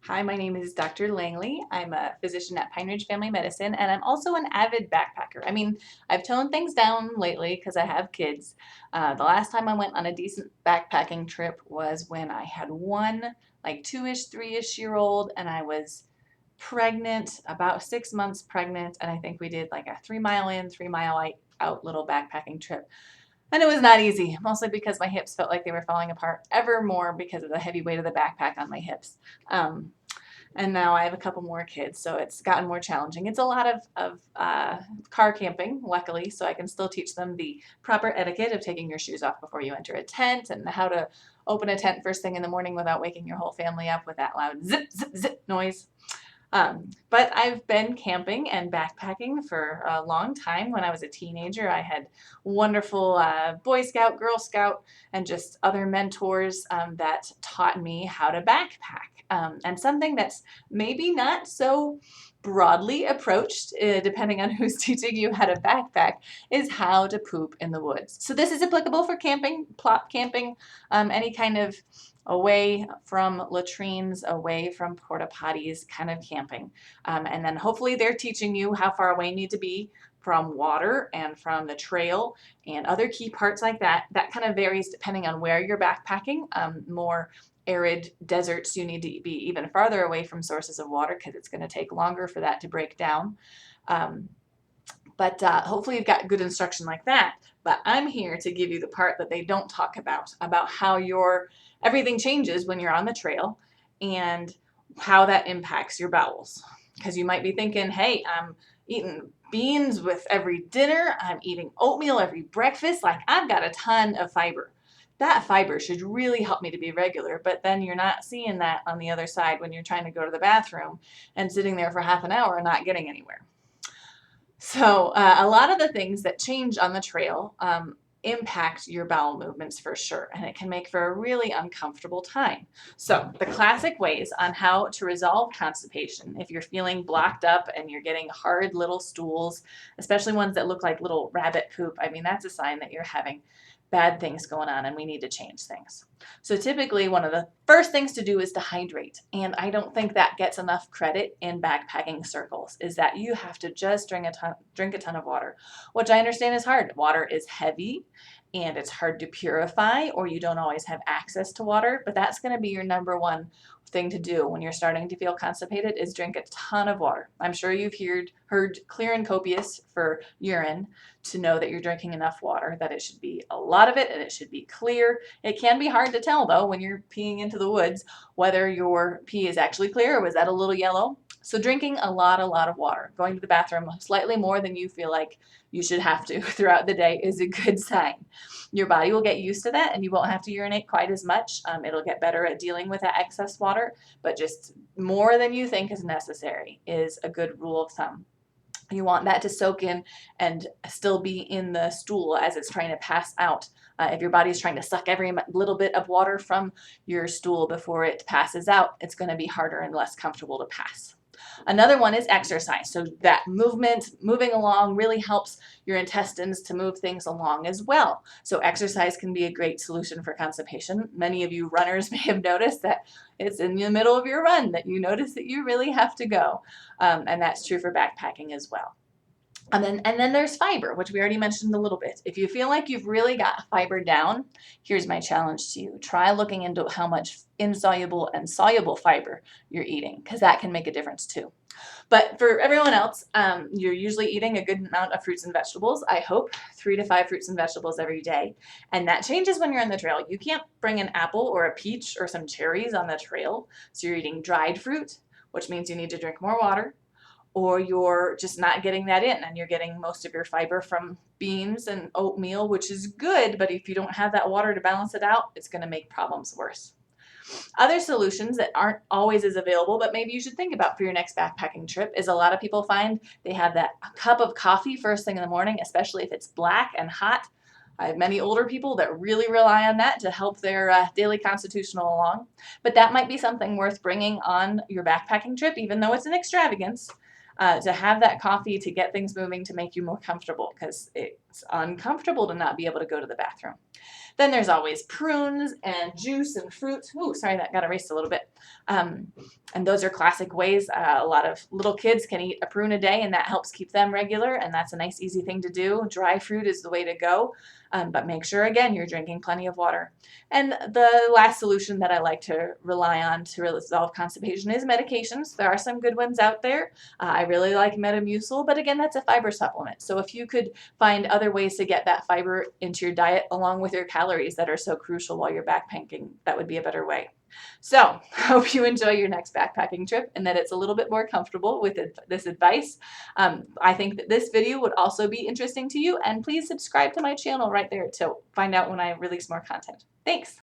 Hi, my name is Dr. Langley. I'm a physician at Pine Ridge Family Medicine, and I'm also an avid backpacker. I've toned things down lately because I have kids. The last time I went on a decent backpacking trip was when I had one, like two-ish, three-ish year old, and I was pregnant, about 6 months pregnant, and I think we did like a 3 mile in, 3 mile out little backpacking trip. And it was not easy, mostly because my hips felt like they were falling apart ever more because of the heavy weight of the backpack on my hips. Um, and now I have a couple more kids, so it's gotten more challenging. It's a lot of car camping, luckily, so I can still teach them the proper etiquette of taking your shoes off before you enter a tent and how to open a tent first thing in the morning without waking your whole family up with that loud zip, zip, zip noise. But I've been camping and backpacking for a long time. When I was a teenager, I had wonderful Boy Scout, Girl Scout, and just other mentors that taught me how to backpack. And something that's maybe not so broadly approached, depending on who's teaching you how to backpack, is how to poop in the woods. So this is applicable for camping, plot camping, any kind of away from latrines, away from porta potties, kind of camping. And then hopefully they're teaching you how far away you need to be from water and from the trail and other key parts like that. That kind of varies depending on where you're backpacking. More arid deserts, you need to be even farther away from sources of water because it's going to take longer for that to break down. But hopefully you've got good instruction like that. But I'm here to give you the part that they don't talk about how everything changes when you're on the trail and how that impacts your bowels. Because you might be thinking, hey, I'm eating beans with every dinner, I'm eating oatmeal every breakfast, like I've got a ton of fiber. That fiber should really help me to be regular, but then you're not seeing that on the other side when you're trying to go to the bathroom and sitting there for half an hour and not getting anywhere. So a lot of the things that change on the trail impact your bowel movements for sure, and it can make for a really uncomfortable time. So the classic ways on how to resolve constipation, if you're feeling blocked up and you're getting hard little stools, especially ones that look like little rabbit poop, that's a sign that you're having bad things going on and we need to change things. So typically one of the first things to do is to hydrate. And I don't think that gets enough credit in backpacking circles, is that you have to just drink a ton of water, which I understand is hard. Water is heavy and it's hard to purify, or you don't always have access to water, but that's going to be your number one thing to do when you're starting to feel constipated is drink a ton of water. I'm sure you've heard clear and copious for urine to know that you're drinking enough water, that it should be a lot of it and it should be clear. It can be hard to tell though when you're peeing into the woods whether your pee is actually clear or was that a little yellow. So drinking a lot of water, going to the bathroom slightly more than you feel like you should have to throughout the day is a good sign. Your body will get used to that and you won't have to urinate quite as much. It'll get better at dealing with that excess water, but just more than you think is necessary is a good rule of thumb. You want that to soak in and still be in the stool as it's trying to pass out. If your body is trying to suck every little bit of water from your stool before it passes out, it's going to be harder and less comfortable to pass. Another one is exercise. So that moving along really helps your intestines to move things along as well. So exercise can be a great solution for constipation. Many of you runners may have noticed that it's in the middle of your run that you notice that you really have to go. And that's true for backpacking as well. And then there's fiber, which we already mentioned a little bit. If you feel like you've really got fiber down, here's my challenge to you. Try looking into how much insoluble and soluble fiber you're eating, because that can make a difference too. But for everyone else, you're usually eating a good amount of fruits and vegetables. I hope 3 to 5 fruits and vegetables every day. And that changes when you're on the trail. You can't bring an apple or a peach or some cherries on the trail. So you're eating dried fruit, which means you need to drink more water, or you're just not getting that in and you're getting most of your fiber from beans and oatmeal, which is good, but if you don't have that water to balance it out, it's going to make problems worse. Other solutions that aren't always as available, but maybe you should think about for your next backpacking trip, is a lot of people find they have that cup of coffee first thing in the morning, especially if it's black and hot. I have many older people that really rely on that to help their daily constitutional along, but that might be something worth bringing on your backpacking trip, even though it's an extravagance. To have that coffee to get things moving, to make you more comfortable, because It's uncomfortable to not be able to go to the bathroom. Then there's always prunes and juice and fruits. Ooh, sorry, that got erased a little bit. Um, and those are classic ways. A lot of little kids can eat a prune a day, and that helps keep them regular, and that's a nice, easy thing to do. Dry fruit is the way to go, but make sure, again, you're drinking plenty of water. And the last solution that I like to rely on to resolve constipation is medications. There are some good ones out there. I really like Metamucil, but again, that's a fiber supplement. So if you could find other ways to get that fiber into your diet along with your calories that are so crucial while you're backpacking, that would be a better way. So I hope you enjoy your next backpacking trip and that it's a little bit more comfortable with this advice. I think that this video would also be interesting to you, and please subscribe to my channel right there to find out when I release more content. Thanks.